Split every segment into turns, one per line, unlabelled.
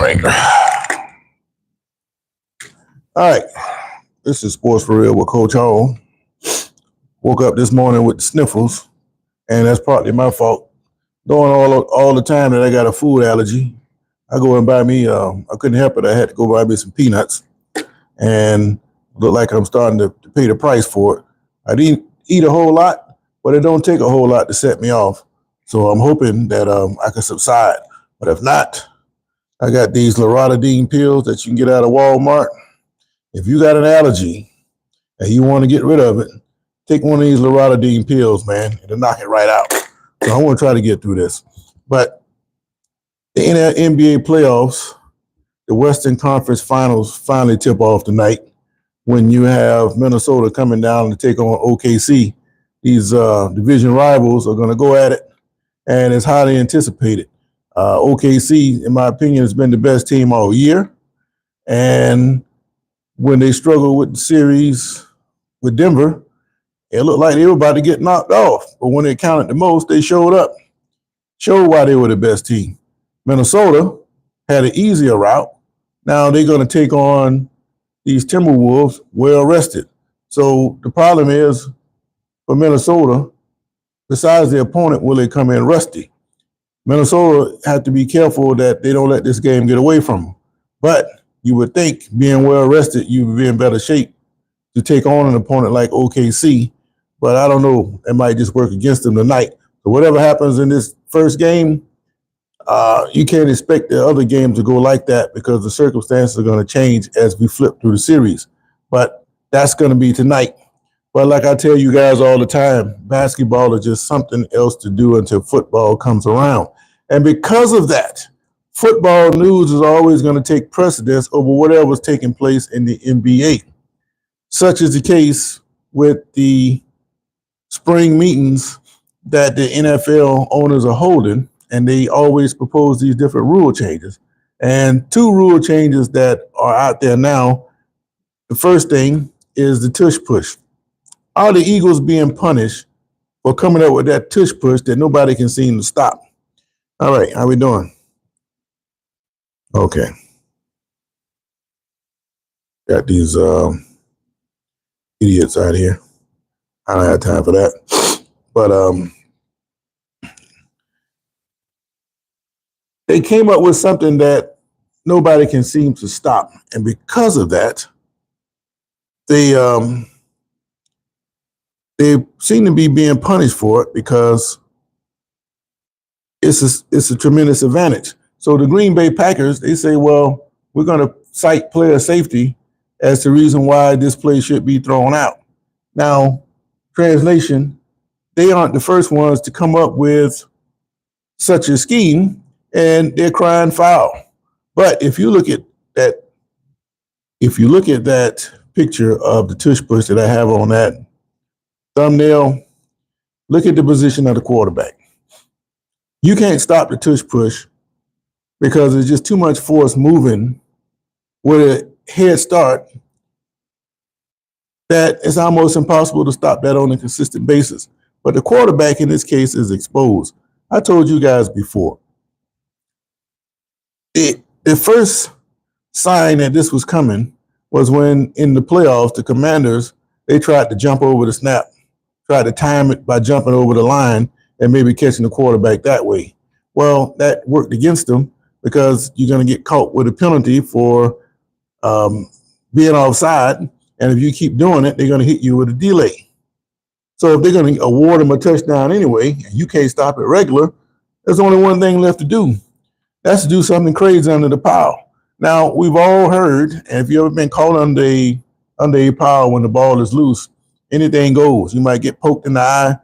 Wrangler. All right, this is Sports for Real with Coach Hall. Woke up this morning with sniffles, and that's partly my fault. Knowing all the time that I got a food allergy, I go and buy me. I couldn't help it. I had to go buy me some peanuts, and look like I'm starting to pay the price for it. I didn't eat a whole lot, but it don't take a whole lot to set me off. So I'm hoping that I can subside. But if not, I got these loratadine pills that you can get out of Walmart. If you got an allergy and you want to get rid of it, take one of these loratadine pills, man. It'll knock it right out. So I want to try to get through this. But the NBA playoffs, the Western Conference Finals finally tip off tonight when you have Minnesota coming down to take on OKC. These division rivals are going to go at it, and it's highly anticipated. OKC, in my opinion, has been the best team all year. And when they struggled with the series with Denver, it looked like they were about to get knocked off. But when it counted the most, they showed up, showed why they were the best team. Minnesota had an easier route. Now they're going to take on these Timberwolves well rested. So the problem is for Minnesota, besides the opponent, will they come in rusty? Minnesota have to be careful that they don't let this game get away from them. But you would think, being well rested, you would be in better shape to take on an opponent like OKC. But I don't know. It might just work against them tonight. So whatever happens in this first game, you can't expect the other games to go like that because the circumstances are going to change as we flip through the series. But that's going to be tonight. But like I tell you guys all the time, basketball is just something else to do until football comes around. And because of that, football news is always going to take precedence over whatever's taking place in the NBA. Such is the case with the spring meetings that the NFL owners are holding, and they always propose these different rule changes. And two rule changes that are out there now. The first thing is the Tushpush. Are the Eagles being punished for coming up with that Tushpush that nobody can seem to stop? All right, how we doing? Okay. Got these idiots out here. I don't have time for that. But they came up with something that nobody can seem to stop. And because of that, they seem to be being punished for it because it's a tremendous advantage. So the Green Bay Packers, they say, well, we're going to cite player safety as the reason why this play should be thrown out. Now, translation, they aren't the first ones to come up with such a scheme, and they're crying foul. But if you look at that picture of the Tushpush that I have on that thumbnail, look at the position of the quarterback. You can't stop the Tushpush because there's just too much force moving with a head start that it's almost impossible to stop that on a consistent basis. But the quarterback in this case is exposed. I told you guys before. The first sign that this was coming was when in the playoffs, the Commanders, they tried to jump over the snap, tried to time it by jumping over the line and maybe catching the quarterback that way. Well, that worked against them because you're going to get caught with a penalty for being offside. And if you keep doing it, they're going to hit you with a delay. So if they're going to award them a touchdown anyway, and you can't stop it regular, there's only one thing left to do. That's to do something crazy under the pile. Now, we've all heard, and if you've ever been caught under a pile when the ball is loose, anything goes. You might get poked in the eye.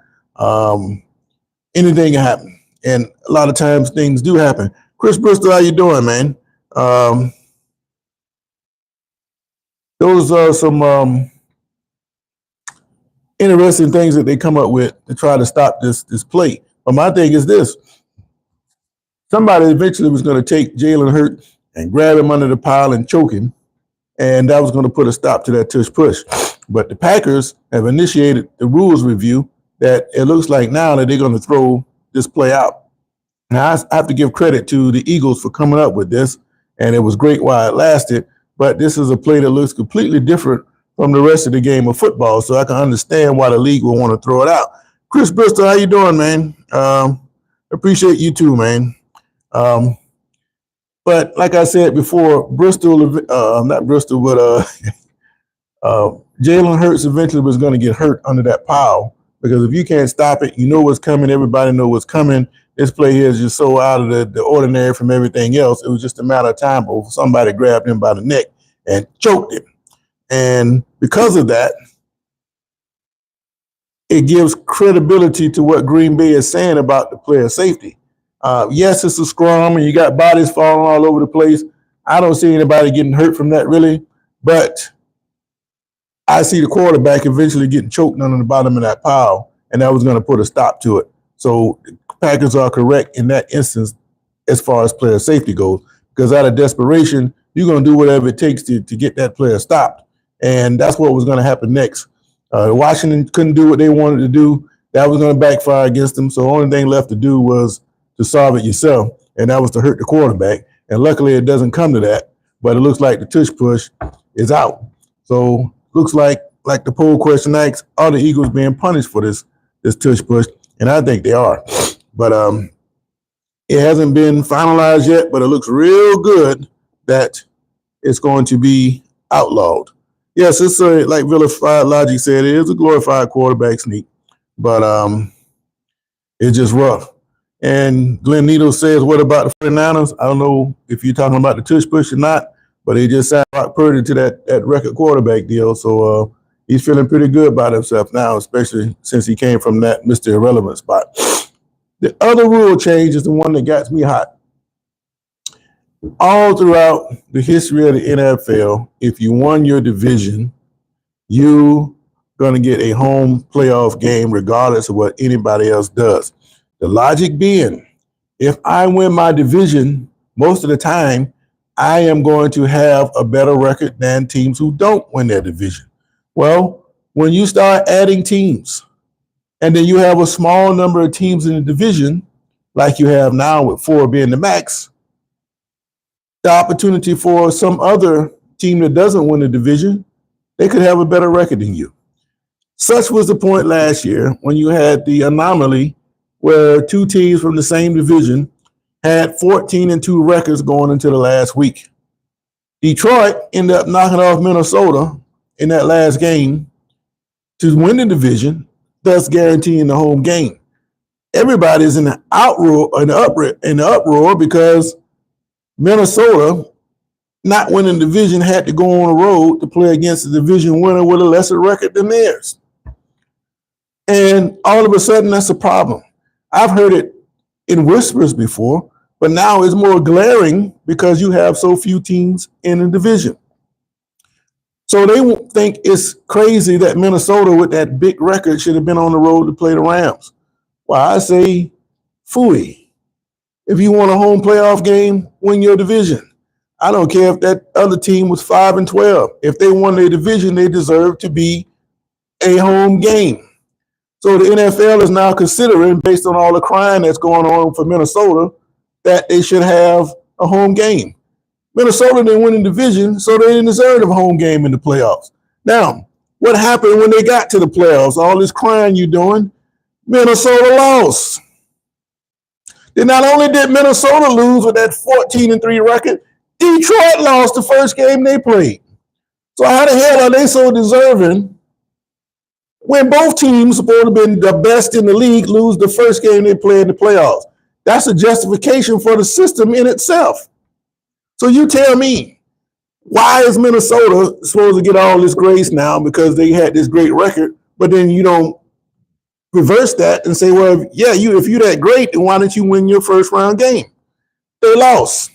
Anything can happen. And a lot of times things do happen. Chris Bristol, how you doing, man? Those are some interesting things that they come up with to try to stop this play. But my thing is this. Somebody eventually was going to take Jalen Hurts and grab him under the pile and choke him, and that was going to put a stop to that Tushpush. But the Packers have initiated the rules review that it looks like now that they're going to throw this play out. Now, I have to give credit to the Eagles for coming up with this, and it was great while it lasted. But this is a play that looks completely different from the rest of the game of football, so I can understand why the league will want to throw it out. Chris Bristol, how you doing, man? Appreciate you too, man. But like I said before, not Bristol, but Jalen Hurts eventually was going to get hurt under that pile, because if you can't stop it, you know what's coming. Everybody know what's coming. This play here is just so out of the ordinary from everything else. It was just a matter of time before somebody grabbed him by the neck and choked him. And because of that, it gives credibility to what Green Bay is saying about the player safety. Yes, it's a scrum and you got bodies falling all over the place. I don't see anybody getting hurt from that really, but I see the quarterback eventually getting choked under the bottom of that pile, and that was going to put a stop to it. So the Packers are correct in that instance as far as player safety goes, because out of desperation, you're going to do whatever it takes to get that player stopped. And that's what was going to happen next. Washington couldn't do what they wanted to do. That was going to backfire against them. So the only thing left to do was to solve it yourself, and that was to hurt the quarterback. And luckily, it doesn't come to that. But it looks like the tush push is out. So looks like the poll question asks, are the Eagles being punished for this tush push? And I think they are. But it hasn't been finalized yet, but it looks real good that it's going to be outlawed. Yes, it's like Vilified Logic said, it is a glorified quarterback sneak, but it's just rough. And Glenn Needle says, what about the 49ers? I don't know if you're talking about the tush push or not, but he just signed Brock Purdy to that record quarterback deal. So he's feeling pretty good about himself now, especially since he came from that Mr. Irrelevant spot. The other rule change is the one that got me hot. All throughout the history of the NFL, if you won your division, you're going to get a home playoff game regardless of what anybody else does. The logic being, if I win my division, most of the time, I am going to have a better record than teams who don't win their division. Well, when you start adding teams, and then you have a small number of teams in the division, like you have now with 4 being the max, the opportunity for some other team that doesn't win the division, they could have a better record than you. Such was the point last year when you had the anomaly where 2 teams from the same division had 14-2 records going into the last week. Detroit ended up knocking off Minnesota in that last game to win the division, thus guaranteeing the home game. Everybody's in the uproar because Minnesota, not winning the division, had to go on the road to play against a division winner with a lesser record than theirs. And all of a sudden, that's a problem. I've heard it in whispers before, but now it's more glaring because you have so few teams in the division. So they think it's crazy that Minnesota, with that big record, should have been on the road to play the Rams. Well, I say, phooey. If you want a home playoff game, win your division. I don't care if that other team was 5-12. If they won their division, they deserve to be a home game. So the NFL is now considering, based on all the crying that's going on for Minnesota, that they should have a home game. Minnesota didn't win the division, so they didn't deserve a home game in the playoffs. Now, what happened when they got to the playoffs? All this crying you're doing, Minnesota lost. Then not only did Minnesota lose with that 14-3 record, Detroit lost the first game they played. So how the hell are they so deserving when both teams supposed to have been the best in the league lose the first game they play in the playoffs? That's a justification for the system in itself. So you tell me, why is Minnesota supposed to get all this grace now because they had this great record, but then you don't reverse that and say, well, yeah, if you're that great, then why didn't you win your first round game? They lost.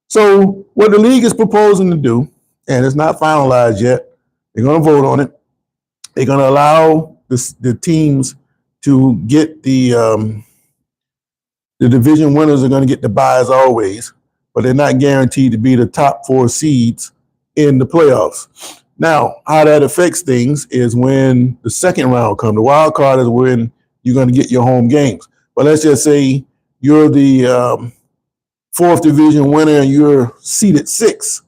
So what the league is proposing to do, and it's not finalized yet, they're going to vote on it. They're going to allow the teams to get the division winners are going to get the bye as always, but they're not guaranteed to be the top 4 seeds in the playoffs. Now, how that affects things is when the second round comes. The wild card is when you're going to get your home games. But let's just say you're the fourth division winner and you're seeded sixth.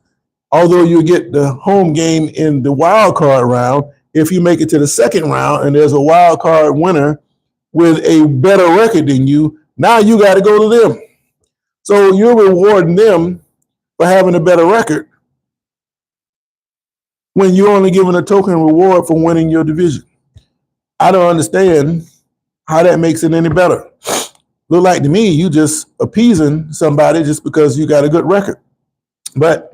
Although you get the home game in the wild card round, if you make it to the second round and there's a wild card winner with a better record than you, now you got to go to them. So you're rewarding them for having a better record when you're only given a token reward for winning your division. I don't understand how that makes it any better. Look like to me you just appeasing somebody just because you got a good record. But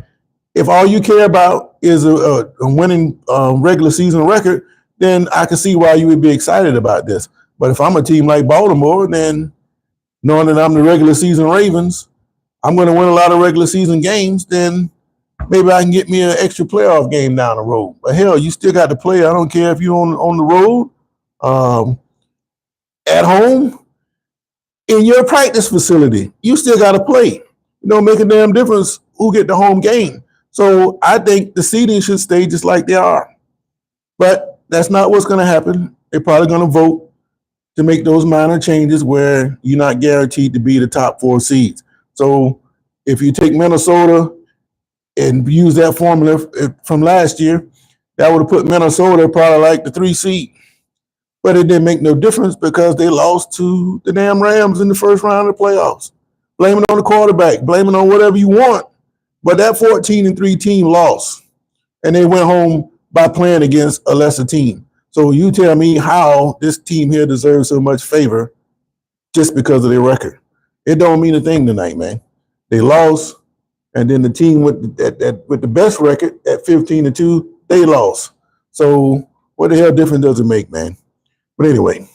if all you care about is a winning regular season record, then I can see why you would be excited about this. But if I'm a team like Baltimore, then knowing that I'm the regular season Ravens, I'm going to win a lot of regular season games, then maybe I can get me an extra playoff game down the road. But hell, you still got to play. I don't care if you're on the road, at home, in your practice facility. You still got to play. It don't make a damn difference who get the home game. So I think the seeding should stay just like they are. But that's not what's going to happen. They're probably going to vote to make those minor changes where you're not guaranteed to be the top 4 seeds. So if you take Minnesota and use that formula from last year, that would have put Minnesota probably like the 3 seed. But it didn't make no difference because they lost to the damn Rams in the first round of the playoffs. Blame it on the quarterback, blame it on whatever you want. But that 14-3 team lost, and they went home by playing against a lesser team. So you tell me how this team here deserves so much favor just because of their record. It don't mean a thing tonight, man. They lost, and then the team with the best record at 15-2, they lost. So what the hell difference does it make, man? But anyway,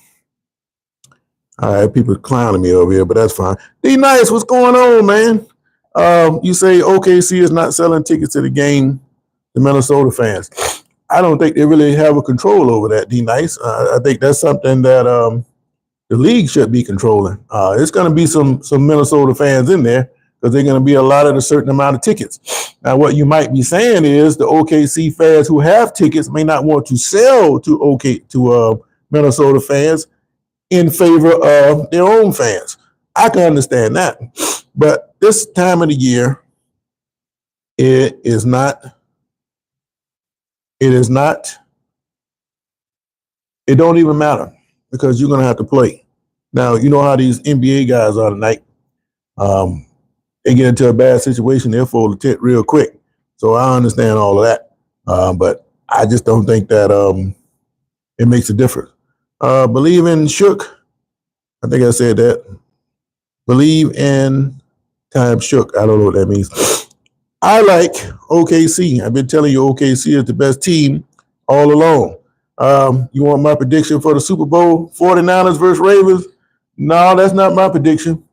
all right, people clowning me over here, but that's fine. D-Nice, what's going on, man? You say OKC is not selling tickets to the game to Minnesota fans. I don't think they really have a control over that, D-Nice. I think that's something that the league should be controlling. It's going to be some Minnesota fans in there because they're going to be allotted a certain amount of tickets. Now, what you might be saying is the OKC fans who have tickets may not want to sell to Minnesota fans in favor of their own fans. I can understand that. But this time of the year, it don't even matter because you're going to have to play. Now, you know how these NBA guys are tonight. They get into a bad situation, they'll fold the tent real quick. So I understand all of that. But I just don't think that it makes a difference. Believe in Shook. I think I said that. Believe in time Shook. I don't know what that means. I like OKC. I've been telling you OKC is the best team all along. You want my prediction for the Super Bowl? 49ers versus Ravens? No, that's not my prediction.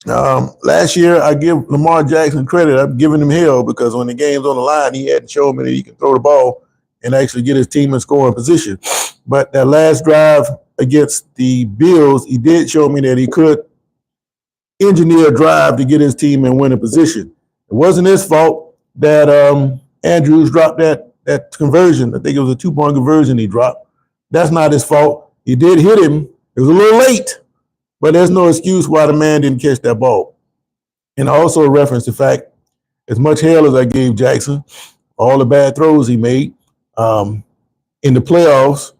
Last year, I give Lamar Jackson credit. I'm giving him hell because when the game's on the line, he hadn't shown me that he can throw the ball and actually get his team in scoring position. But that last drive against the Bills, he did show me that he could engineer a drive to get his team in winning position. It wasn't his fault that Andrews dropped that conversion. I think it was a 2-point conversion he dropped. That's not his fault. He did hit him. It was a little late, but there's no excuse why the man didn't catch that ball. And I also reference the fact, as much hell as I gave Jackson, all the bad throws he made, in the playoffs,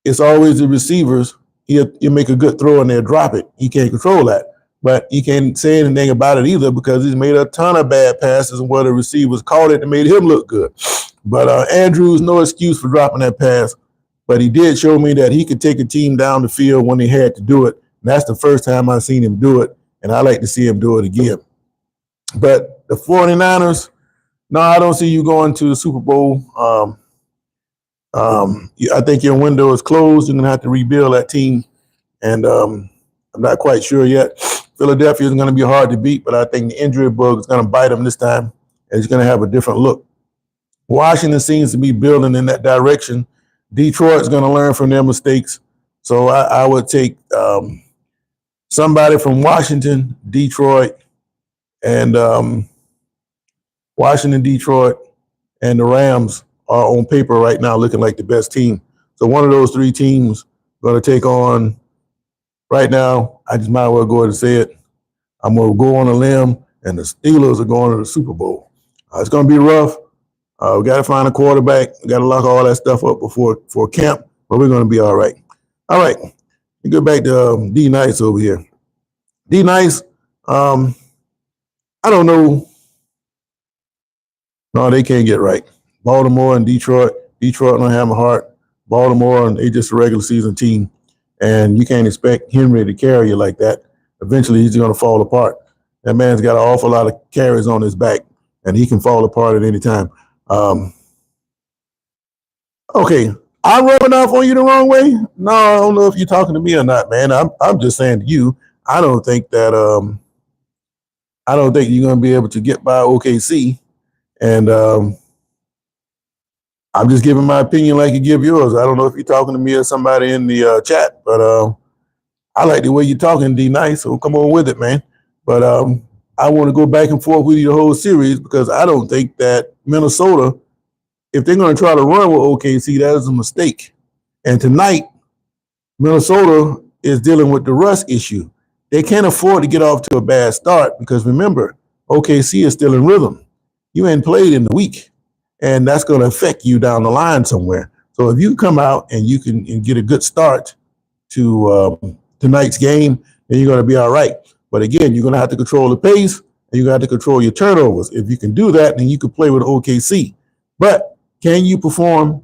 it's always the receivers. He'll make a good throw and they'll drop it. He can't control that. But he can't say anything about it either because he's made a ton of bad passes and where the receivers caught it and made him look good. But Andrews, no excuse for dropping that pass. But he did show me that he could take a team down the field when he had to do it. And that's the first time I've seen him do it. And I like to see him do it again. But the 49ers, no, I don't see you going to the Super Bowl. I think your window is closed. You're going to have to rebuild that team. And I'm not quite sure yet. Philadelphia is going to be hard to beat, but I think the injury bug is going to bite them this time, and it's going to have a different look. Washington seems to be building in that direction. Detroit's going to learn from their mistakes. So I would take somebody from Washington, Detroit, and Washington, Detroit, and the Rams are on paper right now looking like the best team. So one of those 3 teams going to take on, right now, I just might as well go ahead and say it, I'm going to go on a limb, and the Steelers are going to the Super Bowl. It's going to be rough. We got to find a quarterback. We got to lock all that stuff up before camp, but we're going to be all right. All right. We go back to D Nice over here. D Nice, I don't know. No, they can't get right. Baltimore and Detroit. Detroit don't have a heart. Baltimore, and they just a regular season team. And you can't expect Henry to carry you like that. Eventually, he's going to fall apart. That man's got an awful lot of carries on his back, and he can fall apart at any time. Okay, I'm rubbing off on you the wrong way? No, I don't know if you're talking to me or not, man. I'm just saying to you, I don't think you're going to be able to get by OKC. And I'm just giving my opinion like you give yours. I don't know if you're talking to me or somebody in the chat, but I like the way you're talking, D Nice. So come on with it, man. But I want to go back and forth with you the whole series because I don't think that Minnesota, if they're going to try to run with OKC, that is a mistake. And tonight, Minnesota is dealing with the rust issue. They can't afford to get off to a bad start because remember, OKC is still in rhythm. You ain't played in the week, and that's going to affect you down the line somewhere. So if you come out and you can get a good start to tonight's game, then you're going to be all right. But again, you're going to have to control the pace, and you're going to have to control your turnovers. If you can do that, then you can play with OKC. But can you perform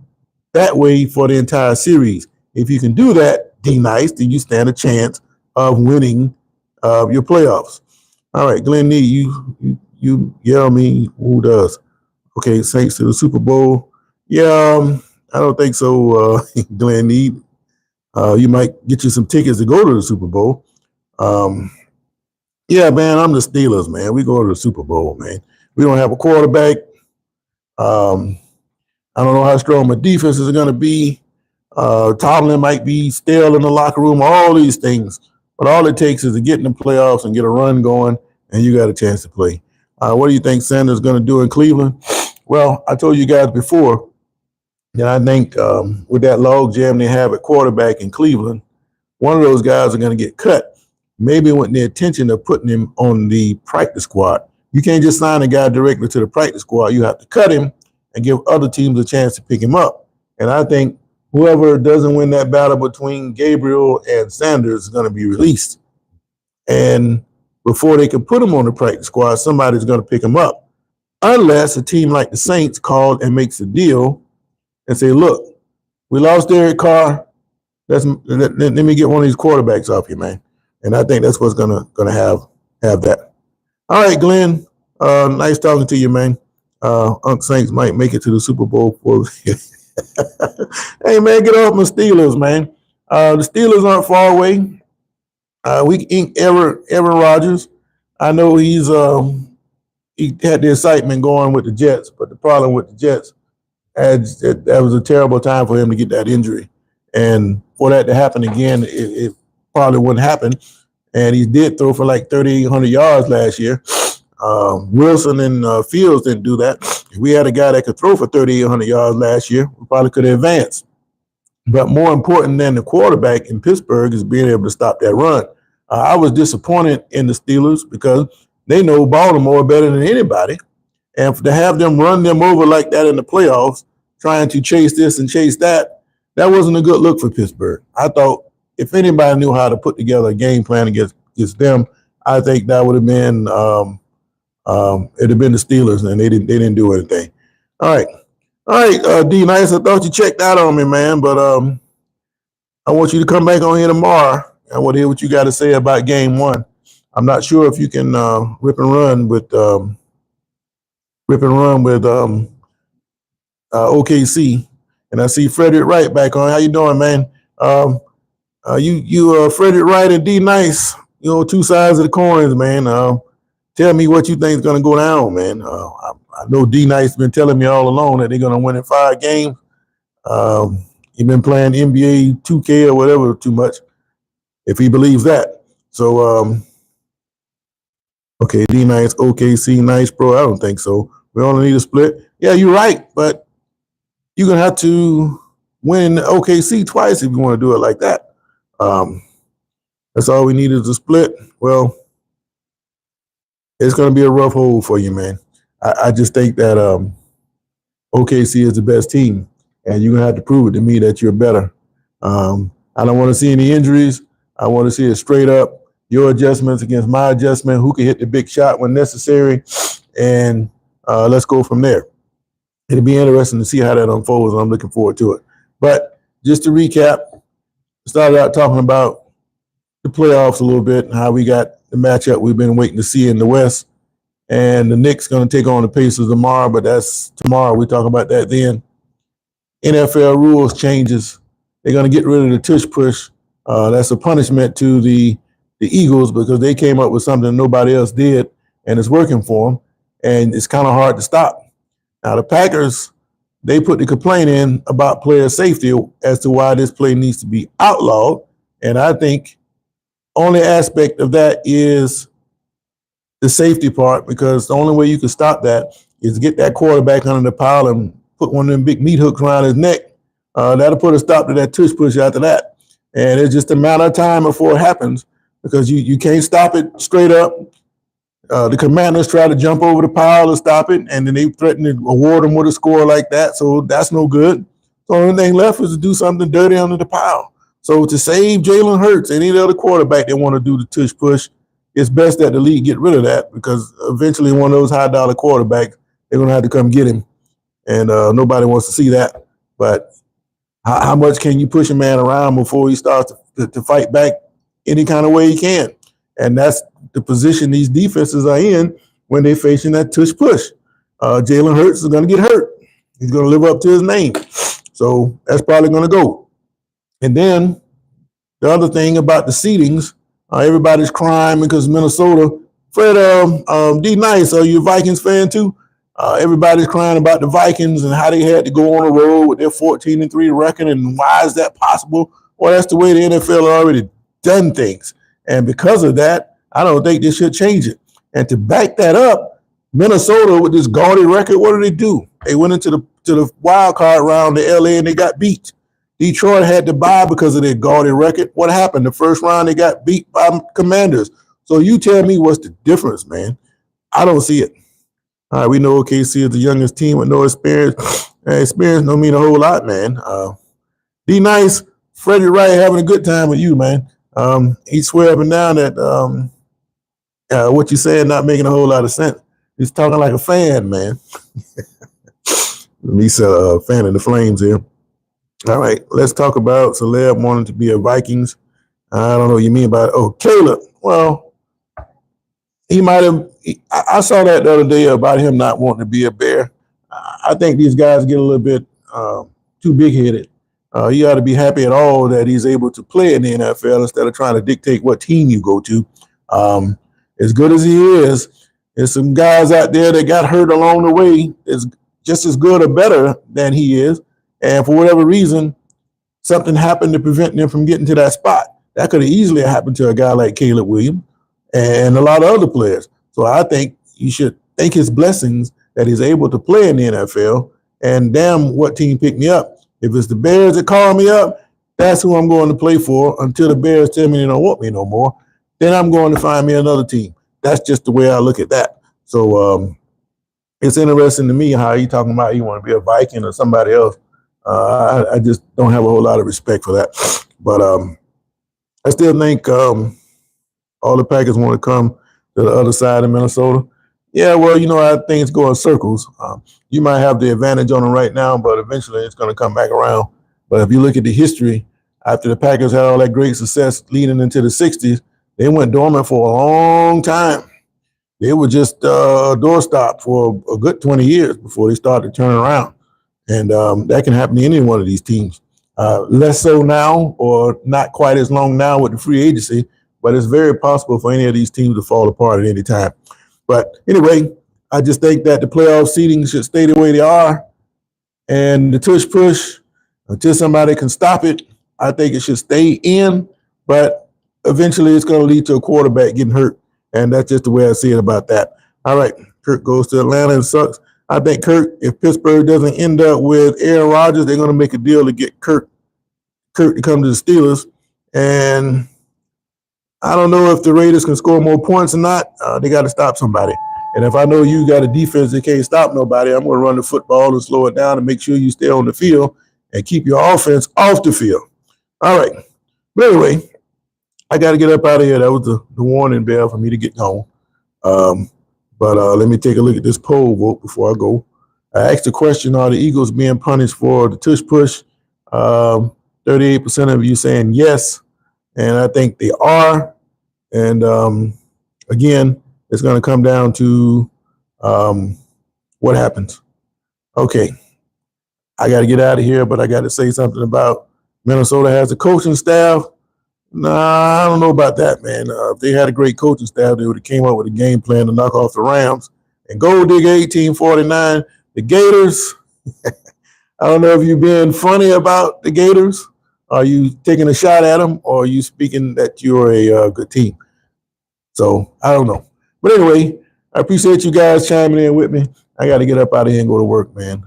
that way for the entire series? If you can do that, D Nice, then you stand a chance of winning your playoffs. All right, Glenn Nee, you yell me who does. Okay, Saints to the Super Bowl. Yeah, I don't think so, Glenn Nee. You might get you some tickets to go to the Super Bowl. Yeah, man, I'm the Steelers, man. We go to the Super Bowl, man. We don't have a quarterback. I don't know how strong my defense is going to be. Tomlin might be stale in the locker room, all these things. But all it takes is to get in the playoffs and get a run going, and you got a chance to play. What do you think Sanders is going to do in Cleveland? Well, I told you guys before that I think with that log jam they have at quarterback in Cleveland, one of those guys are going to get cut, maybe with the intention of putting him on the practice squad. You can't just sign a guy directly to the practice squad. You have to cut him and give other teams a chance to pick him up. And I think whoever doesn't win that battle between Gabriel and Sanders is going to be released. And before they can put him on the practice squad, somebody's going to pick him up. Unless a team like the Saints called and makes a deal and say, look, we lost Derek Carr. Let me get one of these quarterbacks off you, man. And I think that's what's gonna have that. All right, Glenn. Nice talking to you, man. Unc Saints might make it to the Super Bowl. Hey, man, get off my Steelers, man. The Steelers aren't far away. We inked Aaron Rodgers. I know he had the excitement going with the Jets, but the problem with the Jets, that was a terrible time for him to get that injury. And for that to happen again, it probably wouldn't happen. And he did throw for like 3,800 yards last year. Wilson and Fields didn't do that. If we had a guy that could throw for 3,800 yards last year, we probably could have advanced. But more important than the quarterback in Pittsburgh is being able to stop that run. I was disappointed in the Steelers because they know Baltimore better than anybody. And to have them run them over like that in the playoffs, trying to chase this and chase that, that wasn't a good look for Pittsburgh. I thought if anybody knew how to put together a game plan against them, I think that would have been it'd have been the Steelers, and they didn't do anything. All right, D Nice. I thought you checked out on me, man, but I want you to come back on here tomorrow. I want to hear what you got to say about Game 1. I'm not sure if you can rip and run with OKC. And I see Frederick Wright back on. How you doing, man? You Frederick Wright and D Nice. You know, two sides of the coins, man. Tell me what you think is going to go down, man. I know D Nice been telling me all along that they're going to win in 5 games. He's been playing NBA 2K or whatever too much, if he believes that. So, okay, D Nice, OKC, nice, bro. I don't think so. We only need a split. Yeah, you're right, but you're going to have to win OKC twice if you want to do it like that. That's all we need is a split. Well, it's going to be a rough hold for you, man. I just think that OKC is the best team, and you're going to have to prove it to me that you're better. I don't want to see any injuries. I want to see it straight up. Your adjustments against my adjustment. Who can hit the big shot when necessary, and let's go from there. It'll be interesting to see how that unfolds, and I'm looking forward to it. But just to recap, started out talking about the playoffs a little bit and how we got the matchup we've been waiting to see in the West. And the Knicks going to take on the Pacers tomorrow, but that's tomorrow. We talk about that then. NFL rules changes. They're going to get rid of the tush push. That's a punishment to the Eagles because they came up with something nobody else did, and it's working for them. And it's kind of hard to stop. Now, the Packers, they put the complaint in about player safety as to why this play needs to be outlawed. And I think only aspect of that is the safety part, because the only way you can stop that is get that quarterback under the pile and put one of them big meat hooks around his neck. That'll put a stop to that tush push after that. And it's just a matter of time before it happens because you can't stop it straight up. The Commanders try to jump over the pile to stop it, and then they threaten to award them with a score like that. So that's no good. The only thing left is to do something dirty under the pile. So to save Jalen Hurts and any other quarterback that want to do the tush push, it's best that the league get rid of that because eventually one of those high dollar quarterbacks, they're going to have to come get him. And nobody wants to see that. But how much can you push a man around before he starts to fight back any kind of way he can? And that's the position these defenses are in when they're facing that tush push. Jalen Hurts is going to get hurt. He's going to live up to his name. So that's probably going to go. And then the other thing about the seedings, everybody's crying because Minnesota. Fred, D Nice, are you a Vikings fan too? Everybody's crying about the Vikings and how they had to go on the road with their 14-3 record, and why is that possible? Well, that's the way the NFL already done things. And because of that, I don't think they should change it. And to back that up, Minnesota with this gaudy record, what did they do? They went into the wild card round to LA and they got beat. Detroit had to bye because of their gaudy record. What happened? The first round, they got beat by Commanders. So you tell me what's the difference, man? I don't see it. All right, we know OKC is the youngest team with no experience. Experience don't mean a whole lot, man. D Nice, Freddie Wright having a good time with you, man. He swear up and down that what you're saying not making a whole lot of sense. He's talking like a fan, man. He's a fan of the Flames here. All right, let's talk about Celeb wanting to be a Vikings. I don't know what you mean by it. Oh, Caleb. Well, he might have. I saw that the other day about him not wanting to be a Bear. I think these guys get a little bit too big-headed. You ought to be happy at all that he's able to play in the NFL instead of trying to dictate what team you go to. As good as he is, there's some guys out there that got hurt along the way is just as good or better than he is. And for whatever reason, something happened to prevent them from getting to that spot. That could have easily happened to a guy like Caleb Williams and a lot of other players. So I think you should thank his blessings that he's able to play in the NFL. And damn, what team picked me up? If it's the Bears that call me up, that's who I'm going to play for until the Bears tell me they don't want me no more. Then I'm going to find me another team. That's just the way I look at that. So it's interesting to me how you talking about you want to be a Viking or somebody else. I just don't have a whole lot of respect for that. But I still think all the Packers want to come to the other side of Minnesota. Yeah, well, you know how things go in circles. You might have the advantage on them right now, but eventually it's going to come back around. But if you look at the history, after the Packers had all that great success leading into the 60s, they went dormant for a long time. They were just a doorstop for a good 20 years before they started turning around. And that can happen to any one of these teams. Less so now, or not quite as long now with the free agency, but it's very possible for any of these teams to fall apart at any time. But anyway, I just think that the playoff seeding should stay the way they are. And the tush push, until somebody can stop it, I think it should stay in. But eventually it's going to lead to a quarterback getting hurt. And that's just the way I see it about that. All right, Kirk goes to Atlanta and sucks. I think Kirk, if Pittsburgh doesn't end up with Aaron Rodgers, they're going to make a deal to get Kirk to come to the Steelers. And I don't know if the Raiders can score more points or not. They got to stop somebody. And if I know you got a defense that can't stop nobody, I'm going to run the football and slow it down and make sure you stay on the field and keep your offense off the field. All right. But anyway, I got to get up out of here. That was the warning bell for me to get going. But let me take a look at this poll vote before I go. I asked the question, are the Eagles being punished for the tush push? 38% of you saying yes, and I think they are. And again, it's going to come down to what happens. Okay, I got to get out of here, but I got to say something about Minnesota has a coaching staff. Nah, I don't know about that, man. If they had a great coaching staff, they would have came up with a game plan to knock off the Rams and Gold Digger 1849. The Gators, I don't know if you're being funny about the Gators. Are you taking a shot at them, or are you speaking that you're a good team? So I don't know. But anyway, I appreciate you guys chiming in with me. I got to get up out of here and go to work, man.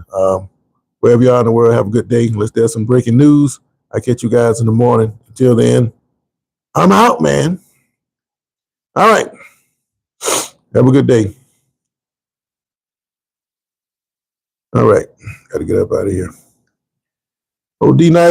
Wherever you are in the world, have a good day. Unless there's some breaking news, I catch you guys in the morning. Until then, I'm out, man. All right. Have a good day. All right. Got to get up out of here. OD nice.